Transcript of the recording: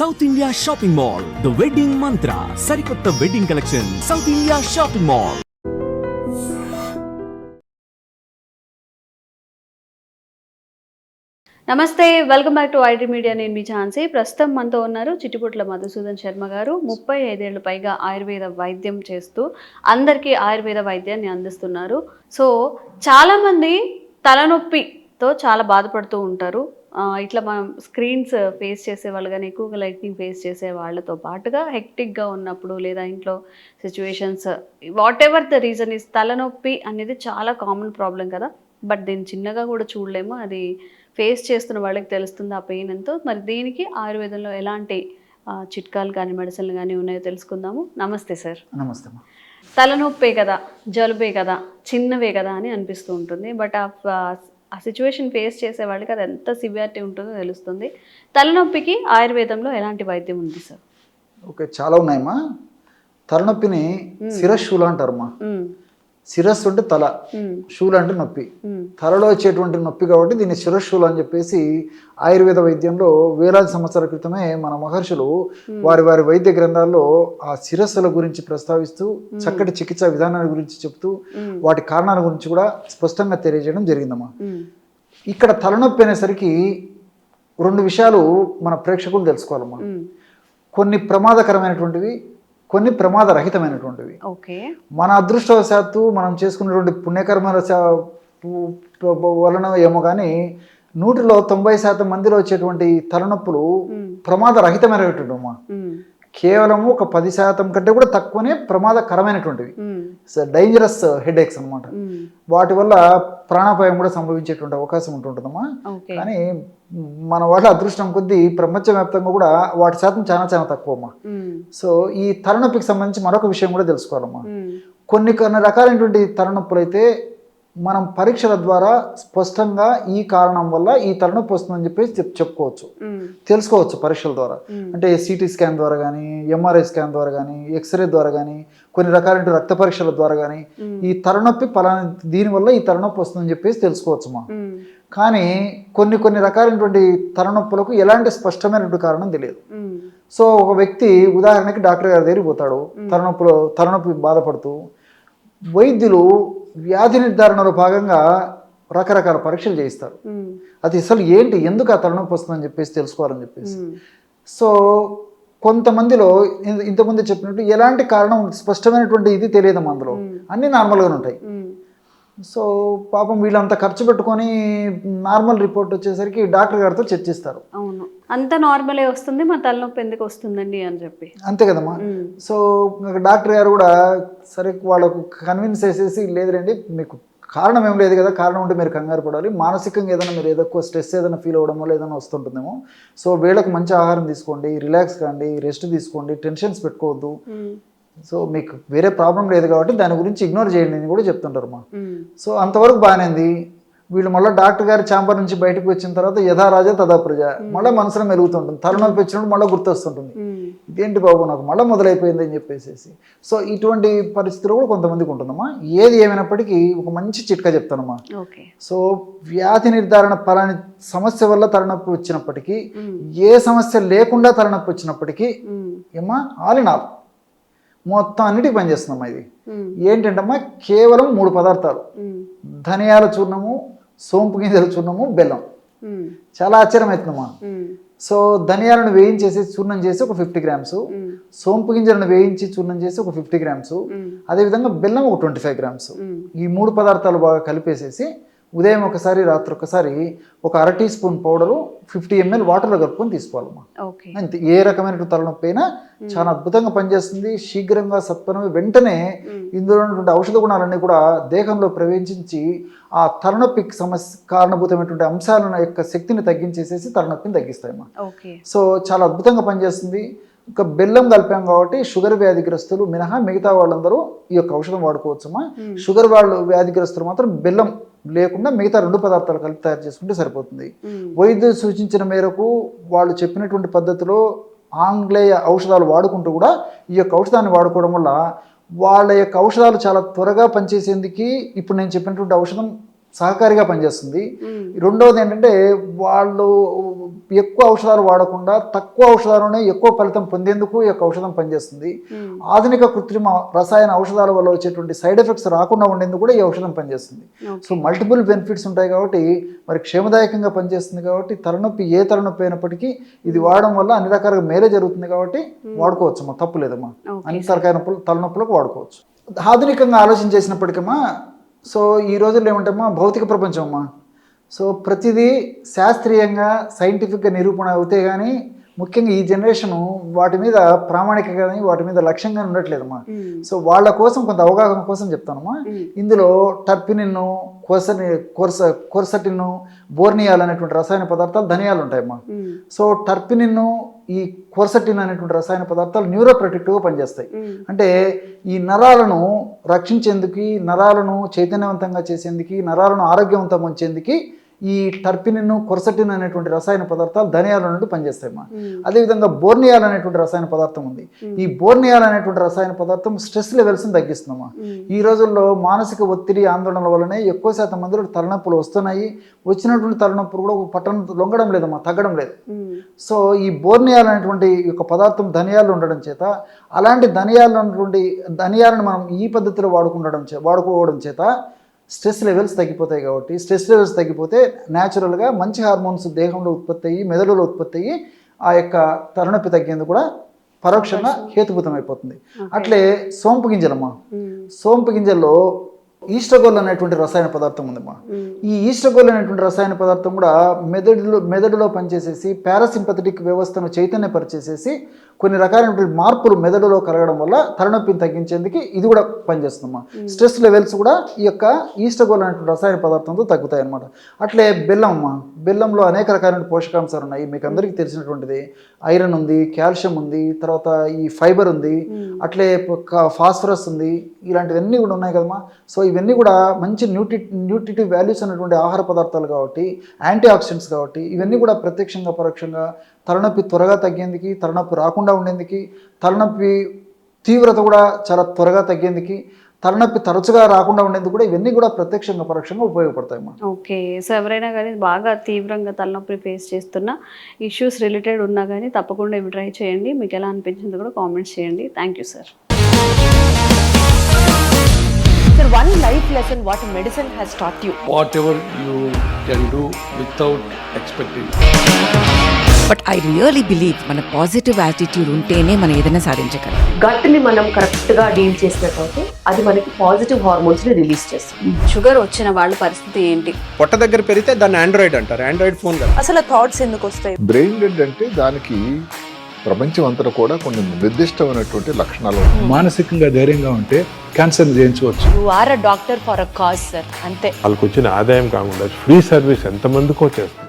South India Shopping Mall, the wedding Mantra, సరికొత్త wedding collection, South India Shopping Mall. నమస్తే, welcome back to IT media. నేను మీ ఝాన్సీ. ప్రస్తుతం మనతో ఉన్నారు చిట్టిపుట్ల మధుసూదన్ శర్మ గారు. 35 ఏళ్ల పైగా ఆయుర్వేద వైద్యం చేస్తూ అందరికీ ఆయుర్వేద వైద్యాన్ని అందిస్తున్నారు. సో చాలామంది తలనొప్పితో చాలా బాధపడుతూ ఉంటారు. ఇట్లా మనం స్క్రీన్స్ ఫేస్ చేసే వాళ్ళు కానీ, ఎక్కువగా లైటింగ్ ఫేస్ చేసే వాళ్ళతో పాటుగా హెక్టిక్గా ఉన్నప్పుడు లేదా ఇంట్లో situations, what ever the reason is, తలనొప్పి అనేది చాలా కామన్ ప్రాబ్లం కదా. బట్ దీన్ని చిన్నగా కూడా చూడలేము. అది ఫేస్ చేస్తున్న వాళ్ళకి తెలుస్తుంది ఆ పెయిన్ ఎంతో. మరి దీనికి ఆయుర్వేదంలో ఎలాంటి చిట్కాలు కానీ మెడిసిన్లు కానీ ఉన్నాయో తెలుసుకుందాము. నమస్తే సార్. నమస్తే. తలనొప్పే కదా, జలుబే కదా, చిన్నవే కదా అని అనిపిస్తూ ఉంటుంది. బట్ ఆ సిచ్యువేషన్ ఫేస్ చేసే వాళ్ళకి అది ఎంత సివియారిటీ ఉంటుందో తెలుస్తుంది. తలనొప్పికి ఆయుర్వేదంలో ఎలాంటి వైద్యం ఉంది సార్? ఓకే, చాలా ఉన్నాయమ్మా. తలనొప్పిని శిరశూల అంటారమ్మా. శిరస్సు అంటే తల, శూల అంటే నొప్పి. తలలో వచ్చేటువంటి నొప్పి కాబట్టి దీన్ని శిరశూల అని చెప్పేసి ఆయుర్వేద వైద్యంలో వేలాది సంవత్సరాల క్రితమే మన మహర్షులు వారి వారి వైద్య గ్రంథాల్లో ఆ శిరస్సుల గురించి ప్రస్తావిస్తూ చక్కటి చికిత్సా విధానాల గురించి చెప్తూ వాటి కారణాల గురించి కూడా స్పష్టంగా తెలియజేయడం జరిగిందమ్మా. ఇక్కడ తలనొప్పి అనేసరికి రెండు విషయాలు మన ప్రేక్షకులు తెలుసుకోవాలమ్మా. కొన్ని ప్రమాదకరమైనటువంటివి, కొన్ని ప్రమాదరహితమైనటువంటివి. మన అదృష్టవశాత్తు మనం చేసుకున్నటువంటి పుణ్యకర్మల వలన ఏమో కానీ 100లో 90% మందిలో వచ్చేటువంటి తలనొప్పులు ప్రమాదరహితమైనటువంటి అమ్మా. కేవలము ఒక 10% కంటే కూడా తక్కువనే ప్రమాదకరమైనటువంటివి, డేంజరస్ హెడేక్స్ అనమాట. వాటి వల్ల ప్రాణాపాయం కూడా సంభవించేటువంటి అవకాశం ఉంటుందమ్మా. కానీ మన వాళ్ళ అదృష్టం కొద్దీ ప్రపంచవ్యాప్తంగా కూడా వాటి శాతం చాలా చాలా తక్కువ అమ్మా. సో ఈ తలనొప్పికి సంబంధించి మరొక విషయం కూడా తెలుసుకోవాలమ్మా. కొన్ని రకాలైనటువంటి తలనొప్పులు అయితే మనం పరీక్షల ద్వారా స్పష్టంగా ఈ కారణం వల్ల ఈ తలనొప్పి వస్తుందని చెప్పేసి చెప్పుకోవచ్చు, తెలుసుకోవచ్చు పరీక్షల ద్వారా. అంటే సిటీ స్కాన్ ద్వారా కానీ, ఎంఆర్ఐ స్కాన్ ద్వారా కానీ, ఎక్స్రే ద్వారా కానీ, కొన్ని రకాలైన రక్త పరీక్షల ద్వారా కానీ ఈ తలనొప్పి పలానా దీనివల్ల ఈ తలనొప్పి వస్తుందని చెప్పేసి తెలుసుకోవచ్చుమా. కానీ కొన్ని రకాలైనటువంటి తలనొప్పులకు ఎలాంటి స్పష్టమైనటువంటి కారణం తెలియదు. సో ఒక వ్యక్తి ఉదాహరణకి డాక్టర్ గారి దగ్గరికి పోతాడు, తలనొప్పి బాధపడుతూ. వైద్యులు వ్యాధి నిర్ధారణలో భాగంగా రకరకాల పరీక్షలు చేయిస్తారు. అది అసలు ఏంటి, ఎందుకు ఆ తలనొప్పి వస్తుందని చెప్పేసి తెలుసుకోవాలని చెప్పేసి. సో కొంతమందిలో ఇంతకుముందు చెప్పినట్టు ఎలాంటి కారణం స్పష్టమైనటువంటి ఇది తెలియదు, అందులో అన్నీ నార్మల్గానే ఉంటాయి. సో పాపం వీళ్ళంతా ఖర్చు పెట్టుకొని నార్మల్ రిపోర్ట్ వచ్చేసరికి డాక్టర్ గారితో చర్చిస్తారు. అవును, అంత నార్మలే వస్తుంది, మా తలనొప్పి ఎందుకు వస్తుందండి అని చెప్పి. అంతే కదమ్మా. సో డాక్టర్ గారు కూడా సరే వాళ్ళకు కన్విన్స్ చేసేసి, లేదులేండి మీకు కారణం ఏం లేదు కదా, కారణం ఉంటే మీరు కంగారు పడాలి, మానసికంగా ఏదైనా మీరు ఎక్కువ స్ట్రెస్ ఏదైనా ఫీల్ అవ్వడం వల్ల ఏదైనా వస్తుంటుందేమో. సో వీళ్ళకి మంచి ఆహారం తీసుకోండి, రిలాక్స్ కాండి, రెస్ట్ తీసుకోండి, టెన్షన్స్ పెట్టుకోవద్దు. సో మీకు వేరే ప్రాబ్లం లేదు కాబట్టి దాని గురించి ఇగ్నోర్ చేయండి అని కూడా చెప్తుంటారు మా. సో అంతవరకు బాగానేది. వీళ్ళు మళ్ళీ డాక్టర్ గారి ఛాంబర్ నుంచి బయటకు వచ్చిన తర్వాత యథా రాజా తదా ప్రజ, మళ్ళీ మనసులో మెలుగుతుంటుంది. తలనొప్పి వచ్చినప్పుడు మళ్ళీ గుర్తొస్తుంటుంది, ఇదేంటి బాబు నాకు మళ్ళీ మొదలైపోయింది అని చెప్పేసి. సో ఇటువంటి పరిస్థితులు కూడా కొంతమందికి ఉంటుందమ్మా. ఏది ఏమైనప్పటికీ ఒక మంచి చిట్కా చెప్తానమ్మా. సో వ్యాధి నిర్ధారణ పలాని సమస్య వల్ల తలనొప్పి వచ్చినప్పటికీ, ఏ సమస్య లేకుండా తలనొప్పి వచ్చినప్పటికీ ఏమా ఆల్ ఇన్ ఆల్ మొత్తం అన్నిటికీ పనిచేస్తుందమ్మా. ఇది ఏంటంటమ్మా, కేవలం 3 పదార్థాలు: ధనియాల చూర్ణము, సోంపు గింజల చూర్ణము, బెల్లం. చాలా ఆశ్చర్యం అవుతుందమ్మా. సో ధనియాలను వేయించేసి చూర్ణం చేసి ఒక 50 గ్రామ్స్, సోంపు గింజలను వేయించి చూర్ణం చేసి ఒక 50 గ్రామ్స్, అదేవిధంగా బెల్లం ఒక 25 గ్రామ్స్. ఈ 3 పదార్థాలు బాగా కలిపేసేసి ఉదయం ఒకసారి, రాత్రి ఒకసారి ఒక 1/2 టీ స్పూన్ పౌడరు 50 ml వాటర్లో కలుపుకొని తీసుకోవాలమ్మా. అంతే. ఏ రకమైన తలనొప్పి అయినా చాలా అద్భుతంగా పనిచేస్తుంది. శీఘ్రంగా సత్వరమే వెంటనే ఇందులో ఉన్నటువంటి ఔషధ గుణాలన్నీ కూడా దేహంలో ప్రవేశించి ఆ తలనొప్పికి కారణభూతమైనటువంటి అంశాల యొక్క శక్తిని తగ్గించేసేసి తలనొప్పిని తగ్గిస్తాయమ్మా. సో చాలా అద్భుతంగా పనిచేస్తుంది. ఇంకా బెల్లం కలిపాం కాబట్టి షుగర్ వ్యాధిగ్రస్తులు మినహా మిగతా వాళ్ళందరూ ఈ యొక్క ఔషధం వాడుకోవచ్చమ్మా. షుగర్ వ్యాధిగ్రస్తులు మాత్రం బెల్లం లేకుండా మిగతా 2 పదార్థాలు కలిపి తయారు చేసుకుంటే సరిపోతుంది. వైద్యులు సూచించిన మేరకు వాళ్ళు చెప్పినటువంటి పద్ధతిలో ఆంగ్లేయ ఔషధాలు వాడుకుంటూ కూడా ఈ యొక్క ఔషధాన్ని వాడుకోవడం వల్ల వాళ్ళ యొక్క ఔషధాలు చాలా త్వరగా పనిచేసేందుకు ఇప్పుడు నేను చెప్పినటువంటి ఔషధం సహకారిగా పనిచేస్తుంది. రెండవది ఏంటంటే వాళ్ళు ఎక్కువ ఔషధాలు వాడకుండా తక్కువ ఔషధాలనే ఎక్కువ ఫలితం పొందేందుకు ఈ యొక్క ఔషధం పనిచేస్తుంది. ఆధునిక కృత్రిమ రసాయన ఔషధాల వల్ల వచ్చేటువంటి సైడ్ ఎఫెక్ట్స్ రాకుండా ఉండేందుకు కూడా ఈ ఔషధం పనిచేస్తుంది. సో మల్టిపుల్ బెనిఫిట్స్ ఉంటాయి కాబట్టి మరి క్షేమదాయకంగా పనిచేస్తుంది కాబట్టి తలనొప్పి ఏ తలనొప్పి అయినప్పటికీ ఇది వాడడం వల్ల అన్ని రకాలుగా మేలే జరుగుతుంది కాబట్టి వాడుకోవచ్చమ్మా, తప్పు లేదమ్మా. అన్ని రకాల తలనొప్పులకు వాడుకోవచ్చు. ఆధునికంగా ఆలోచన చేసినప్పటికమ్మా, సో ఈ రోజుల్లో ఏమంటామా భౌతిక ప్రపంచం అమ్మా. సో ప్రతిదీ శాస్త్రీయంగా సైంటిఫిక్గా నిరూపణ అవుతే కానీ ముఖ్యంగా ఈ జనరేషను వాటి మీద ప్రామాణికంగా కానీ వాటి మీద లక్ష్యంగా ఉండట్లేదమ్మా. సో వాళ్ళ కోసం కొంత అవగాహన కోసం చెప్తానమ్మా. ఇందులో టర్పినిన్, కోర్సటిన్, బోర్నియాల్ అనేటువంటి రసాయన పదార్థాలు ధనియాలు ఉంటాయమ్మా. సో టర్పినిన్, ఈ కోర్సటిన్ అనేటువంటి రసాయన పదార్థాలు న్యూరో ప్రొటెక్టివ్గా పనిచేస్తాయి. అంటే ఈ నరాలను రక్షించేందుకు, నరాలను చైతన్యవంతంగా చేసేందుకు, నరాలను ఆరోగ్యవంతంగా ఉంచేందుకు ఈ టర్పినిన్, కొర్సటిన్ అనేటువంటి రసాయన పదార్థాలు ధనియాల నుండి పనిచేస్తాయమ్మా. అదేవిధంగా బోర్నియాల్ అనేటువంటి రసాయన పదార్థం ఉంది. ఈ బోర్నియాల్ అనేటువంటి రసాయన పదార్థం స్ట్రెస్ లెవెల్స్ని తగ్గిస్తుందమ్మా. ఈ రోజుల్లో మానసిక ఒత్తిడి, ఆందోళనల వల్లనే ఎక్కువ శాతం మందిలో తలనొప్పులు వస్తున్నాయి. వచ్చినటువంటి తలనొప్పులు కూడా పట్టణం లొంగడం లేదమ్మా, తగ్గడం లేదు. సో ఈ బోర్నియాల్ అనేటువంటి యొక్క పదార్థం ధనియాలు ఉండడం చేత, అలాంటి ధనియాలను మనం ఈ పద్ధతిలో వాడుకోవడం చేత స్ట్రెస్ లెవెల్స్ తగ్గిపోతాయి. కాబట్టి స్ట్రెస్ లెవెల్స్ తగ్గిపోతే న్యాచురల్గా మంచి హార్మోన్స్ దేహంలో ఉత్పత్తి అయ్యి, మెదడులో ఉత్పత్తి అయ్యి ఆ యొక్క తలనొప్పి తగ్గేందుకు కూడా పరోక్షంగా హేతుభూతం అయిపోతుంది. అట్లే సోంపు గింజలమ్మా. సోంపు గింజల్లో ఈస్ట్రగోల్ అనేటువంటి రసాయన పదార్థం ఉందమ్మా. ఈ ఈస్ట్రగోల్ అనేటువంటి రసాయన పదార్థం కూడా మెదడులో పనిచేసేసి పారాసింపథెటిక్ వ్యవస్థను చైతన్యపరిచేసేసి కొన్ని రకాలైనటువంటి మార్పులు మెదడులో కలగడం వల్ల తలనొప్పిని తగ్గించేందుకు ఇది కూడా పనిచేస్తుందమ్మా. స్ట్రెస్ లెవెల్స్ కూడా ఈ యొక్క ఈస్ట్రగోల్ అనేటువంటి రసాయన పదార్థంతో తగ్గుతాయి అన్నమాట. అట్లే బెల్లం అమ్మా. బెల్లంలో అనేక రకాలైన పోషకాంశాలు ఉన్నాయి. మీకు అందరికీ తెలిసినటువంటిది ఐరన్ ఉంది, కాల్షియం ఉంది, తర్వాత ఈ ఫైబర్ ఉంది, అట్లే ఫాస్ఫరస్ ఉంది, ఇలాంటివన్నీ కూడా ఉన్నాయి కదమ్మా. సో ఇవన్నీ కూడా మంచి న్యూట్రిటివ్ వాల్యూస్ అనేటువంటి ఆహార పదార్థాలు కాబట్టి, యాంటీ ఆక్సిడెంట్స్ కాబట్టి ఇవన్నీ కూడా ప్రత్యక్షంగా పరోక్షంగా తలనొప్పి త్వరగా తగ్గేందుకు, తలనొప్పి రాకుండా ఉండేందుకు, తలనొప్పి తీవ్రత కూడా చాలా త్వరగా తగ్గేందుకు, తలనొప్పి తరచుగా రాకుండా ఉండేందుకు కూడా ఇవన్నీ కూడా ప్రత్యక్షంగా పరోక్షంగా ఉపయోగపడతాయమ్మా. ఓకే. సో ఎవరైనా కానీ బాగా తీవ్రంగా తలనొప్పి ఫేస్ చేస్తున్న ఇష్యూస్ రిలేటెడ్ ఉన్నా కానీ తప్పకుండా ఇవి ట్రై చేయండి. మీకు ఎలా అనిపించింది కూడా కామెంట్స్ చేయండి. Thank you sir. Sir, one life lesson what medicine has taught you. Whatever you can do without expecting. But I really believe మన పాజిటివ్ యాటిట్యూడ్ ఉంటేనే మనం ఏదైనా సాధించగలం. గట్ని మనం కరెక్ట్గా డీల్ చేసినట్లయితే అది మనకి పాజిటివ్ హార్మోన్స్ని రిలీజ్ చేస్తుంది. షుగర్ వచ్చిన వాళ్ళ పరిస్థితి ఏంటి? పొట్ట దగ్గర పెరిగితే దాన్ని ఆండ్రాయిడ్ అంటారు, ఆండ్రాయిడ్ ఫోన్ కదా. అసలు థాట్స్ ఎందుకు వస్తాయి? బ్రెయిన్ డెడ్ అంటే దానికి ప్రపంచం అంతా కూడా కొన్ని నిర్దిష్టమైనటువంటి లక్షణాలు ఉన్నాయి. మానసికంగా ధైర్యంగా ఉంటే క్యాన్సర్ జయించవచ్చు. You are a doctor for a cause sir, అంతే. వాళ్ళకి వచ్చిన ఆదాయం కాకుండా ఫ్రీ సర్వీస్ ఎంతమందికో చేస్తుంది.